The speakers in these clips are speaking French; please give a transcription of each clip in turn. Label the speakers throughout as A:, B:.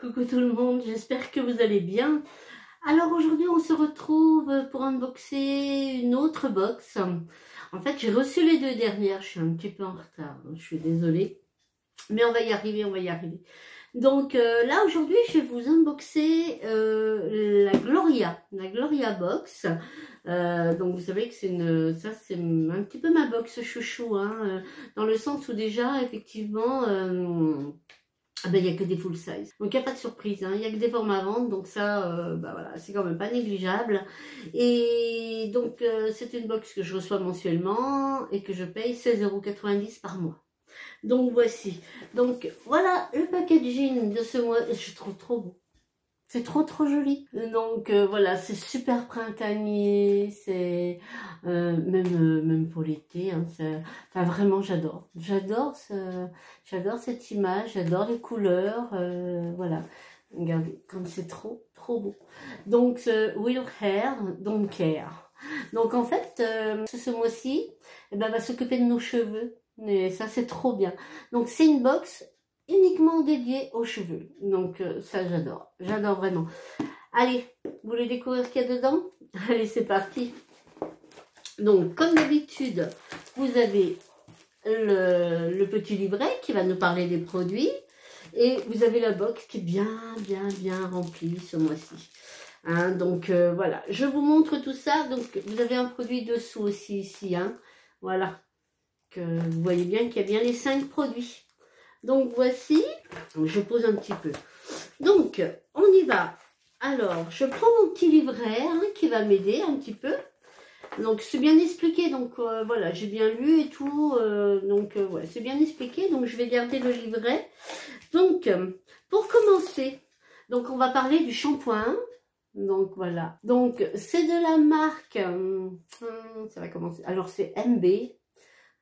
A: Coucou tout le monde, j'espère que vous allez bien. Alors aujourd'hui on se retrouve pour unboxer une autre box. En fait j'ai reçu les deux dernières, je suis un petit peu en retard, je suis désolée. Mais on va y arriver, on va y arriver. Donc là aujourd'hui je vais vous unboxer la Gloria Box. Donc vous savez que ça c'est un petit peu ma box chouchou, hein, dans le sens où déjà effectivement... ah ben, il n'y a que des full size. Donc, il n'y a pas de surprise. Hein. Il n'y a que des formes à vendre. Donc, ça, bah, voilà, c'est quand même pas négligeable. Et donc, c'est une box que je reçois mensuellement et que je paye 16,90 € par mois. Donc, voici. Donc, voilà le packaging de ce mois. Je trouve trop beau. C'est trop joli. Donc voilà, c'est super printanier, c'est même pour l'été. Hein, enfin vraiment, j'adore cette image, j'adore les couleurs. Voilà, regardez comme c'est trop beau. Donc Will Hair Don't Care. Donc en fait, ce mois-ci, eh ben, va s'occuper de nos cheveux. Et ça c'est trop bien. Donc c'est une box uniquement dédié aux cheveux. Donc ça j'adore vraiment. Allez, vous voulez découvrir ce qu'il y a dedans? Allez, c'est parti. Donc comme d'habitude, vous avez le petit livret qui va nous parler des produits. Et vous avez la box qui est bien remplie ce mois-ci. Hein, donc voilà, je vous montre tout ça. Donc vous avez un produit dessous aussi ici. Hein, voilà, que vous voyez bien qu'il y a bien les 5 produits. Donc voici, je pose un petit peu. Donc on y va. Alors je prends mon petit livret hein, qui va m'aider un petit peu. Donc c'est bien expliqué, donc voilà, j'ai bien lu et tout. Ouais, c'est bien expliqué, donc je vais garder le livret. Donc pour commencer, donc on va parler du shampoing. Donc voilà, donc c'est de la marque, ça va commencer. Alors c'est MB.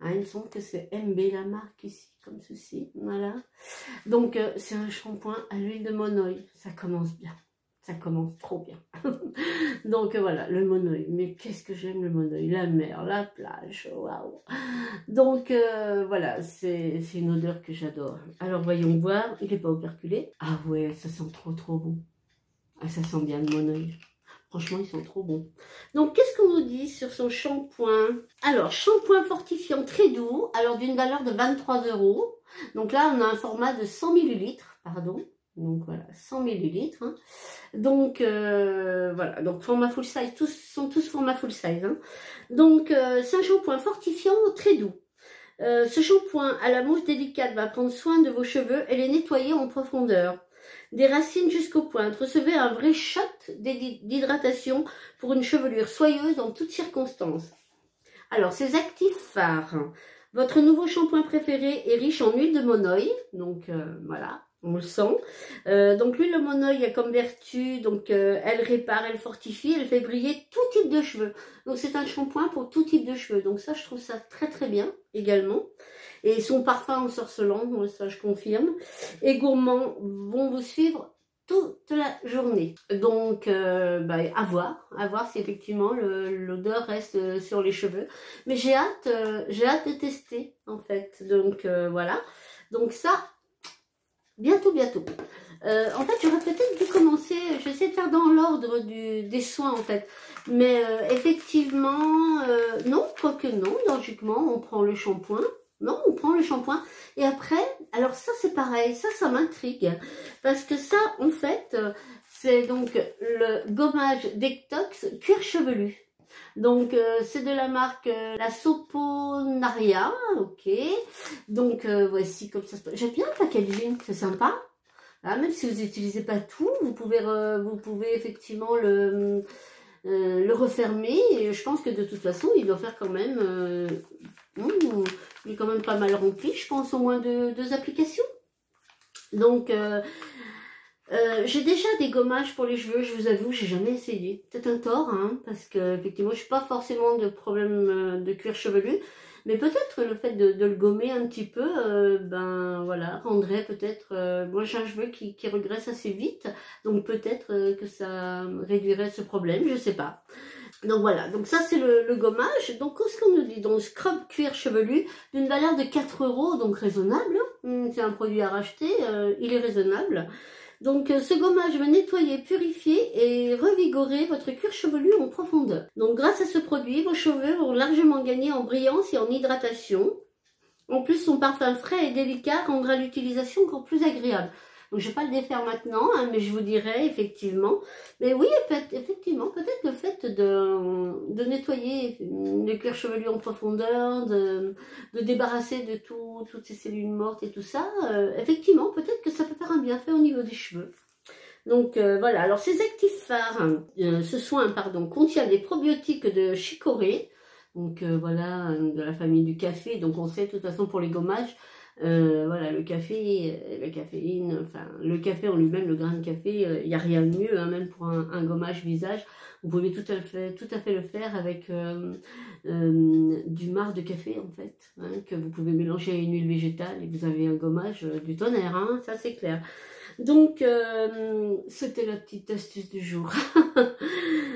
A: Hein, il me semble que c'est MB la marque ici, comme ceci, voilà. Donc c'est un shampoing à l'huile de monoï, ça commence bien, ça commence trop bien. Donc voilà, le monoï, mais qu'est-ce que j'aime le monoï, la mer, la plage, waouh. Donc voilà, c'est une odeur que j'adore. Alors voyons voir, il n'est pas operculé. Ah ouais, ça sent trop bon. Ah, ça sent bien le monoï. Franchement, ils sont trop bons. Donc, qu'est-ce qu'on nous dit sur son shampoing? Alors, shampoing fortifiant très doux, alors d'une valeur de 23 €. Donc là, on a un format de 100 ml, pardon. Donc voilà, 100 ml. Hein. Donc voilà, donc format full size, sont tous format full size. Hein. Donc, c'est un shampoing fortifiant très doux. Ce shampoing à la mousse délicate va prendre soin de vos cheveux et les nettoyer en profondeur. Des racines jusqu'aux pointes. Recevez un vrai shot d'hydratation pour une chevelure soyeuse en toutes circonstances. Alors, ces actifs phares. Votre nouveau shampoing préféré est riche en huile de monoï. Donc, voilà, on le sent. Donc, l'huile de monoï a comme vertu, donc, elle répare, elle fortifie, elle fait briller tout type de cheveux. Donc, c'est un shampoing pour tout type de cheveux. Donc, ça, je trouve ça très bien également. Et son parfum ensorcelant, ça je confirme. Et gourmands vont vous suivre toute la journée. Donc, à voir si effectivement l'odeur reste sur les cheveux. Mais j'ai hâte de tester en fait. Donc voilà. Donc ça, bientôt. En fait, j'aurais peut-être dû commencer, je vais essayer de faire dans l'ordre des soins en fait. Mais effectivement, non, quoique non, logiquement, on prend le shampoing. Non, on prend le shampoing et après, alors ça c'est pareil, ça m'intrigue parce que ça en fait c'est donc le gommage Detox cuir chevelu. Donc c'est de la marque la Soponaria, ok. Donc voici comme ça. J'aime bien le packaging, c'est sympa. Ah, même si vous n'utilisez pas tout, vous pouvez effectivement le refermer et je pense que de toute façon il doit faire quand même il est quand même pas mal rempli, je pense au moins deux applications. Donc j'ai déjà des gommages pour les cheveux, je vous avoue, j'ai jamais essayé. C'est un tort, hein, parce que effectivement je n'ai pas forcément de problème de cuir chevelu, mais peut-être le fait de le gommer un petit peu, ben voilà, rendrait peut-être, moi j'ai un cheveu qui regresse assez vite, donc peut-être que ça réduirait ce problème, je sais pas. Donc voilà, donc ça c'est le gommage. Donc qu'est-ce qu'on nous dit? Donc scrub cuir chevelu d'une valeur de 4 €, donc raisonnable. C'est un produit à racheter, il est raisonnable. Donc ce gommage va nettoyer, purifier et revigorer votre cuir chevelu en profondeur. Donc grâce à ce produit, vos cheveux vont largement gagner en brillance et en hydratation. En plus, son parfum frais et délicat rendra l'utilisation encore plus agréable. Donc, je ne vais pas le défaire maintenant, hein, mais je vous dirai effectivement. Mais oui, effectivement, peut-être le fait de nettoyer le cuir chevelu en profondeur, de débarrasser de toutes ces cellules mortes et tout ça, effectivement, peut-être que ça peut faire un bienfait au niveau des cheveux. Donc voilà, alors ces actifs phares, ce soin, pardon, contient des probiotiques de chicorée. Donc voilà, de la famille du café. Donc on sait de toute façon pour les gommages, voilà, le café, la caféine, enfin le café en lui-même, le grain de café, il n'y a rien de mieux, hein, même pour un gommage visage. Vous pouvez tout à fait le faire avec du marc de café en fait, hein, que vous pouvez mélanger à une huile végétale et vous avez un gommage du tonnerre, hein, ça c'est clair. Donc, c'était la petite astuce du jour.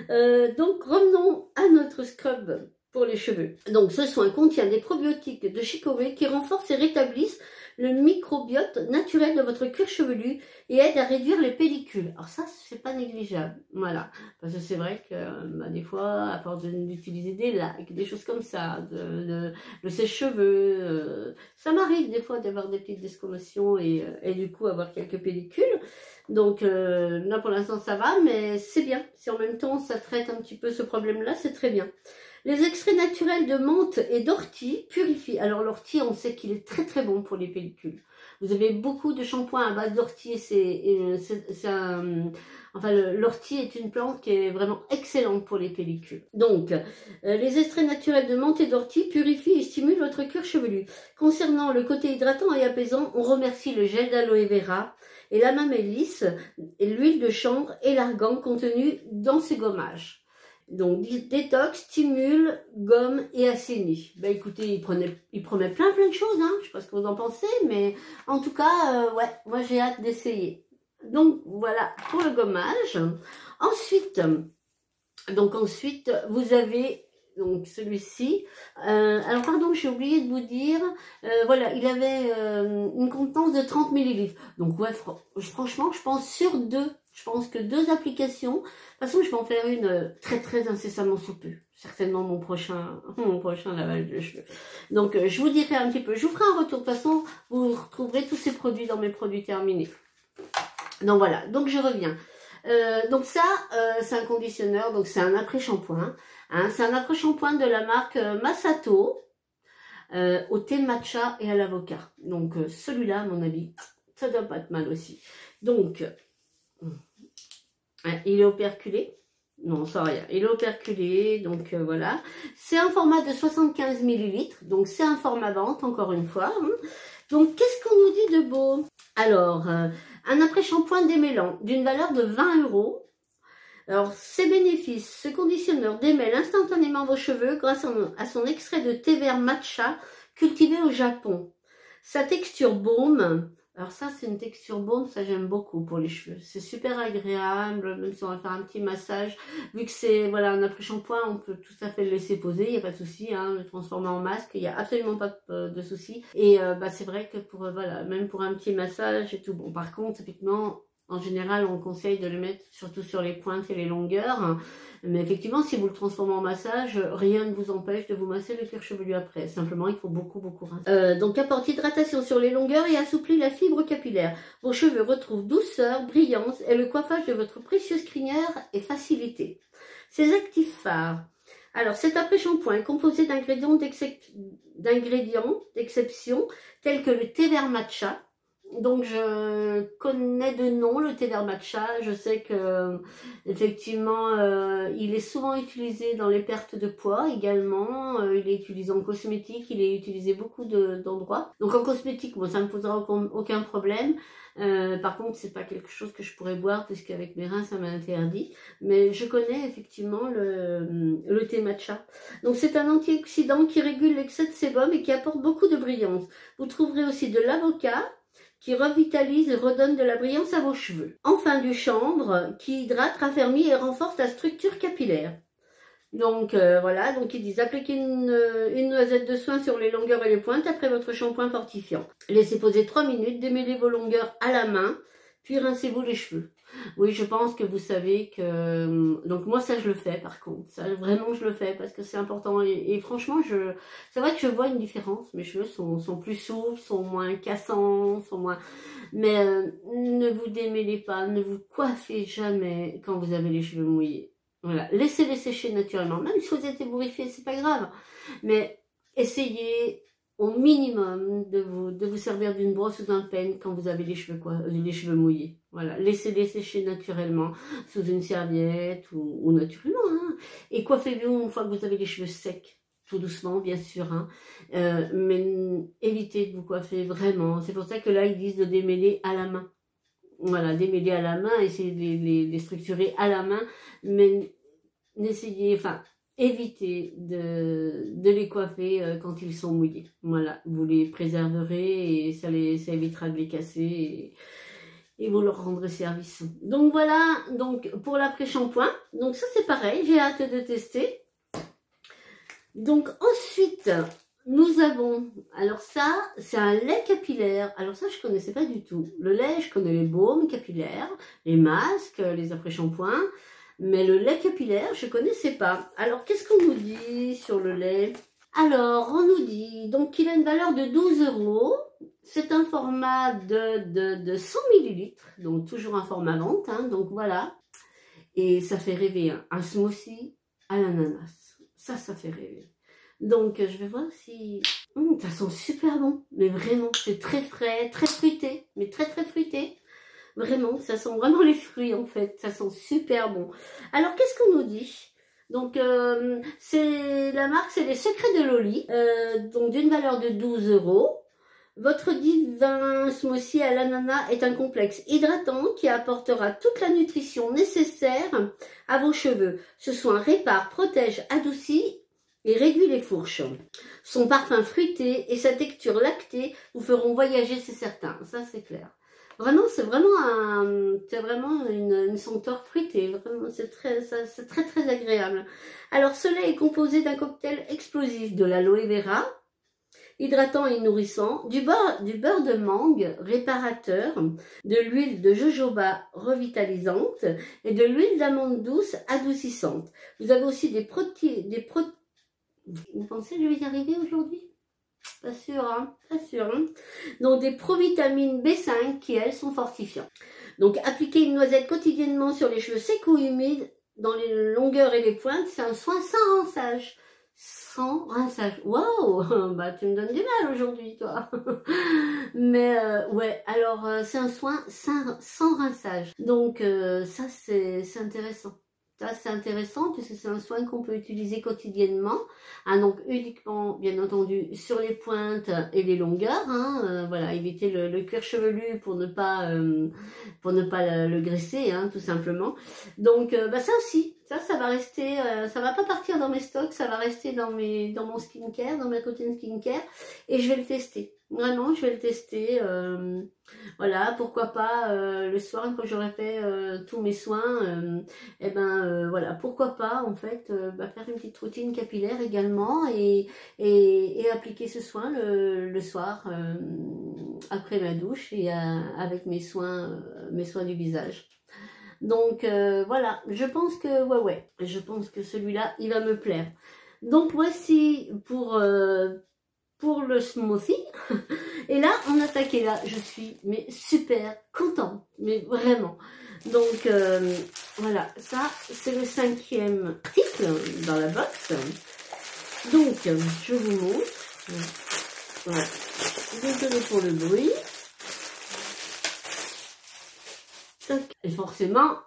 A: Donc, revenons à notre scrub pour les cheveux. Donc, ce soin contient des probiotiques de chicorée qui renforcent et rétablissent le microbiote naturel de votre cuir chevelu et aide à réduire les pellicules. Alors ça, c'est pas négligeable, voilà. Parce que c'est vrai que des fois, à force d'utiliser des lacs, des choses comme ça, le sèche-cheveux, ça m'arrive des fois d'avoir des petites descamations et du coup avoir quelques pellicules. Donc là pour l'instant ça va, mais c'est bien. Si en même temps ça traite un petit peu ce problème-là, c'est très bien. Les extraits naturels de menthe et d'ortie purifient. Alors l'ortie, on sait qu'il est très très bon pour les pellicules. Vous avez beaucoup de shampoings à base d'ortie enfin l'ortie est une plante qui est vraiment excellente pour les pellicules. Donc les extraits naturels de menthe et d'ortie purifient et stimulent votre cuir chevelu. Concernant le côté hydratant et apaisant, on remercie le gel d'aloe vera et la mamelle lisse et l'huile de chanvre et l'argan contenu dans ces gommages. Donc, détox, stimule, gomme et assainit. Ben écoutez, il promet plein de choses, hein. Je sais pas ce que vous en pensez, mais en tout cas, ouais, moi j'ai hâte d'essayer. Donc, voilà pour le gommage. Ensuite, vous avez donc celui-ci. Alors, pardon, j'ai oublié de vous dire, voilà, il avait une contenance de 30 ml. Donc, ouais, franchement, je pense sur deux. Je pense que 2 applications. De toute façon, je vais en faire une très incessamment sous peu. Certainement mon prochain lavage de cheveux. Donc, je vous dirai un petit peu. Je vous ferai un retour. De toute façon, vous retrouverez tous ces produits dans mes produits terminés. Donc voilà. Donc je reviens. Donc ça, c'est un conditionneur. Donc c'est un après-shampoing. Hein, c'est un après-shampoing de la marque Masato au thé matcha et à l'avocat. Donc celui-là, à mon avis, ça doit pas être mal aussi. Donc il est operculé. Non, ça rien. Il est operculé, donc voilà. C'est un format de 75 ml, donc c'est un format vente, encore une fois. Hein. Donc, qu'est-ce qu'on nous dit de beau? Alors, un après-shampoing démêlant d'une valeur de 20 €. Alors, ses bénéfices, ce conditionneur démêle instantanément vos cheveux grâce à son extrait de thé vert matcha cultivé au Japon. Sa texture baume. Alors ça, c'est une texture baume, ça j'aime beaucoup pour les cheveux. C'est super agréable, même si on va faire un petit massage. Vu que c'est voilà un après-shampoing, on peut tout à fait le laisser poser, il n'y a pas de souci, hein, le transformer en masque, il n'y a absolument pas de souci. Et c'est vrai que pour voilà, même pour un petit massage et tout. Bon, par contre, effectivement, en général, on conseille de le mettre surtout sur les pointes et les longueurs. Mais effectivement, si vous le transformez en massage, rien ne vous empêche de vous masser le cuir chevelu après. Simplement, il faut beaucoup rincer. Donc, apporte hydratation sur les longueurs et assouplit la fibre capillaire. Vos cheveux retrouvent douceur, brillance et le coiffage de votre précieuse crinière est facilité. Ces actifs phares. Alors, cet après-shampoing est composé d'ingrédients d'exception tels que le thé vert matcha. Donc je connais de nom le thé vert matcha, je sais que effectivement il est souvent utilisé dans les pertes de poids également, il est utilisé en cosmétique, il est utilisé beaucoup d'endroits. Donc en cosmétique, bon, ça ne me posera aucun problème. Par contre, c'est pas quelque chose que je pourrais boire puisqu'avec mes reins ça m'a interdit. Mais je connais effectivement le thé matcha. Donc c'est un antioxydant qui régule l'excès de sébum et qui apporte beaucoup de brillance. Vous trouverez aussi de l'avocat qui revitalise et redonne de la brillance à vos cheveux. Enfin, du chanvre qui hydrate, raffermit et renforce la structure capillaire. Donc voilà, donc ils disent appliquez une noisette de soin sur les longueurs et les pointes après votre shampoing fortifiant. Laissez poser 3 minutes, démêlez vos longueurs à la main, puis rincez-vous les cheveux. Oui, je pense que vous savez que... Donc moi, ça, je le fais, par contre. Ça, vraiment, je le fais, parce que c'est important. Et franchement, c'est vrai que je vois une différence. Mes cheveux sont plus souples, sont moins cassants, sont moins... Mais ne vous démêlez pas, ne vous coiffez jamais quand vous avez les cheveux mouillés. Voilà, laissez-les sécher naturellement. Même si vous êtes ébouriffé, c'est pas grave. Mais essayez au minimum de vous servir d'une brosse ou d'un peigne quand vous avez les cheveux mouillés. Voilà, laissez-les sécher naturellement sous une serviette ou naturellement. Hein. Et coiffez-vous une fois que vous avez les cheveux secs. Tout doucement, bien sûr, hein. Mais évitez de vous coiffer vraiment. C'est pour ça que là, ils disent de démêler à la main. Voilà, démêler à la main, essayer de les structurer à la main, mais évitez de les coiffer quand ils sont mouillés. Voilà, vous les préserverez et ça évitera de les casser et vous leur rendrez service. Donc voilà, donc pour l'après-shampoing, donc ça c'est pareil, j'ai hâte de tester. Donc ensuite, nous avons, alors ça, c'est un lait capillaire. Alors ça, je connaissais pas du tout. Le lait, je connais les baumes capillaires, les masques, les après-shampoings. Mais le lait capillaire, je connaissais pas. Alors, qu'est-ce qu'on nous dit sur le lait? Alors, on nous dit donc qu'il a une valeur de 12 €. C'est un format de 100 ml. Donc, toujours un format vente. Hein, donc, voilà. Et ça fait rêver. Hein, un smoothie à l'ananas. Ça fait rêver. Donc, je vais voir si... ça sent super bon. Mais vraiment, c'est très frais, très fruité. Mais très, très fruité. Vraiment, ça sent vraiment les fruits, en fait. Ça sent super bon. Alors, qu'est-ce qu'on nous dit? Donc, c'est la marque, c'est les Secrets de Loli. Donc, d'une valeur de 12 €. Votre divin smoothie à l'ananas est un complexe hydratant qui apportera toute la nutrition nécessaire à vos cheveux. Ce soin répare, protège, adoucit et réduit les fourches. Son parfum fruité et sa texture lactée vous feront voyager, c'est certain. Ça, c'est clair. Vraiment, c'est vraiment une senteur fruitée. Vraiment, c'est très, très agréable. Alors, ce lait est composé d'un cocktail explosif de l'aloe vera, hydratant et nourrissant, du beurre de mangue réparateur, de l'huile de jojoba revitalisante et de l'huile d'amande douce adoucissante. Vous avez aussi vous pensez que je vais y arriver aujourd'hui? Pas sûr, hein? Pas sûr, hein? Donc des provitamines B5 qui, elles, sont fortifiantes. Donc appliquer une noisette quotidiennement sur les cheveux secs ou humides, dans les longueurs et les pointes, c'est un soin sans rinçage. Sans rinçage. Waouh! Bah tu me donnes du mal aujourd'hui, toi. Mais ouais, alors c'est un soin sans rinçage. Donc ça c'est intéressant. Ça, c'est intéressant puisque c'est un soin qu'on peut utiliser quotidiennement. Hein, donc uniquement, bien entendu, sur les pointes et les longueurs. Hein, voilà, éviter le cuir chevelu pour ne pas le graisser, hein, tout simplement. Donc, ça aussi, ça va rester, ça va pas partir dans mes stocks, ça va rester dans mon skincare, dans ma routine skincare, et je vais le tester. Vraiment, je vais le tester. Voilà, pourquoi pas le soir quand j'aurai fait tous mes soins, voilà, pourquoi pas en fait faire une petite routine capillaire également et appliquer ce soin le soir après ma douche et avec mes soins du visage. Donc voilà, je pense que je pense que celui-là il va me plaire. Donc voici pour le smoothie. Et là, on attaque et là, je suis super contente, mais vraiment. Donc, voilà, ça, c'est le 5e article dans la box. Donc, je vous montre. Voilà. Désolé pour le bruit. Et forcément,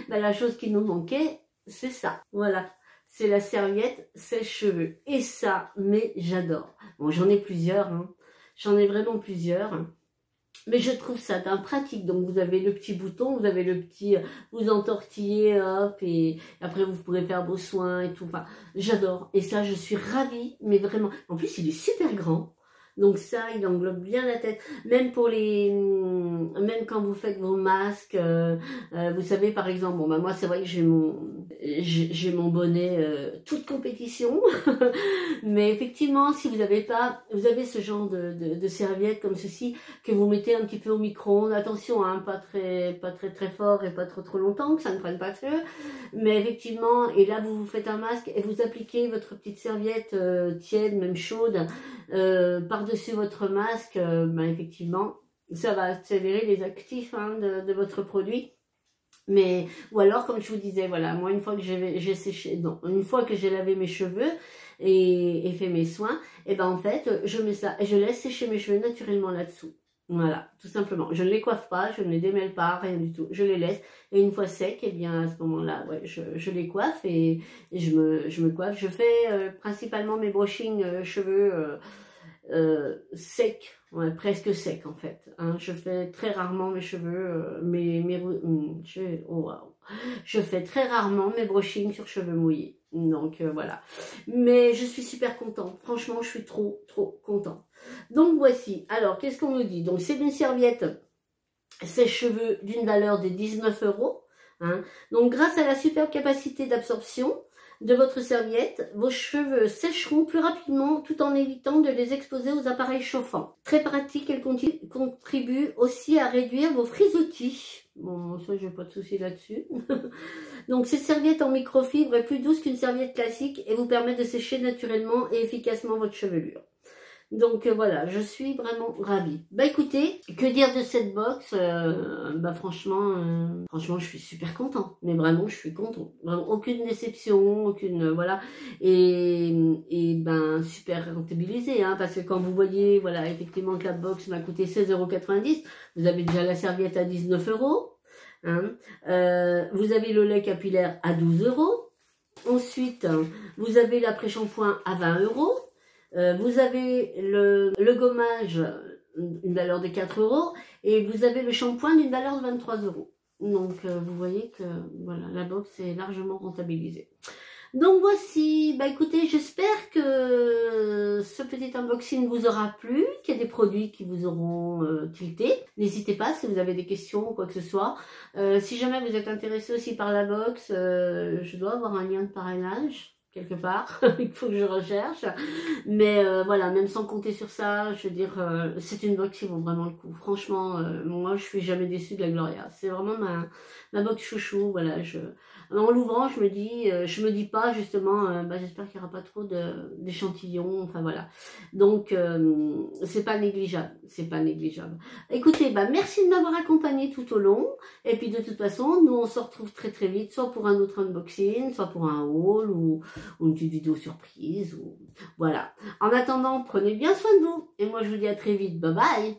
A: la chose qui nous manquait, c'est ça. Voilà. C'est la serviette sèche-cheveux. Et ça, mais j'adore. Bon, j'en ai plusieurs, hein. J'en ai vraiment plusieurs. Mais je trouve ça d'un pratique. Donc, vous avez le petit bouton, vous avez le petit... Vous entortillez, hop, et après, vous pourrez faire vos soins et tout. Enfin, j'adore. Et ça, je suis ravie, mais vraiment... En plus, il est super grand. Donc ça, il englobe bien la tête. Même pour même quand vous faites vos masques, vous savez par exemple, bon bah moi c'est vrai que j'ai mon bonnet toute compétition, mais effectivement si vous avez ce genre de serviette comme ceci que vous mettez un petit peu au micro-ondes, attention hein, pas très fort et pas trop longtemps que ça ne prenne pas de feu, mais effectivement et là vous faites un masque et vous appliquez votre petite serviette tiède même chaude par-dessus votre masque, ben effectivement ça va s'avérer les actifs hein, de votre produit. Mais ou alors comme je vous disais, voilà, moi une fois que j'ai séché, non, une fois que j'ai lavé mes cheveux et fait mes soins, et ben en fait je mets ça et je laisse sécher mes cheveux naturellement là-dessous. Voilà, tout simplement. Je ne les coiffe pas, je ne les démêle pas, rien du tout. Je les laisse et une fois secs, et bien à ce moment-là, ouais, je les coiffe et je me coiffe. Je fais principalement mes brushings cheveux secs, ouais, presque secs en fait. Hein. Je fais très rarement mes cheveux, oh, wow. Je fais très rarement mes brushings sur cheveux mouillés. Donc voilà. Mais je suis super contente. Franchement, je suis trop contente. Donc voici. Alors, qu'est-ce qu'on nous dit? Donc c'est une serviette sèche-cheveux d'une valeur de 19 €. Hein. Donc grâce à la superbe capacité d'absorption de votre serviette, vos cheveux sécheront plus rapidement tout en évitant de les exposer aux appareils chauffants. Très pratique, elle contribue aussi à réduire vos frisottis. Bon, ça, j'ai pas de souci là-dessus. Donc, cette serviette en microfibre est plus douce qu'une serviette classique et vous permet de sécher naturellement et efficacement votre chevelure. Donc voilà, je suis vraiment ravie. Bah écoutez, que dire de cette box? Bah franchement, je suis super contente. Mais vraiment, je suis contente. Vraiment, aucune déception, aucune voilà. Et ben super rentabilisé, hein, parce que quand vous voyez, voilà, effectivement que la box m'a coûté 16,90 €, vous avez déjà la serviette à 19 €. Hein. Vous avez le lait capillaire à 12 €. Ensuite, vous avez l'après-shampoing à 20 €. Vous avez le gommage, une valeur de 4 € et vous avez le shampoing d'une valeur de 23 €. Donc vous voyez que voilà, la box est largement rentabilisée. Donc voici, bah écoutez, j'espère que ce petit unboxing vous aura plu, qu'il y a des produits qui vous auront tilté. N'hésitez pas si vous avez des questions ou quoi que ce soit. Si jamais vous êtes intéressé aussi par la box, je dois avoir un lien de parrainage quelque part, il faut que je recherche, mais voilà, même sans compter sur ça, je veux dire, c'est une box qui vaut vraiment le coup, franchement, moi je suis jamais déçue de la Gloria, c'est vraiment ma box chouchou, voilà, en l'ouvrant, je me dis pas justement, bah, j'espère qu'il n'y aura pas trop d'échantillons, enfin voilà, donc c'est pas négligeable, Écoutez, bah merci de m'avoir accompagné tout au long, et puis de toute façon, nous on se retrouve très vite, soit pour un autre unboxing, soit pour un haul, ou une petite vidéo surprise, ou voilà. En attendant, prenez bien soin de vous, et moi je vous dis à très vite, bye bye.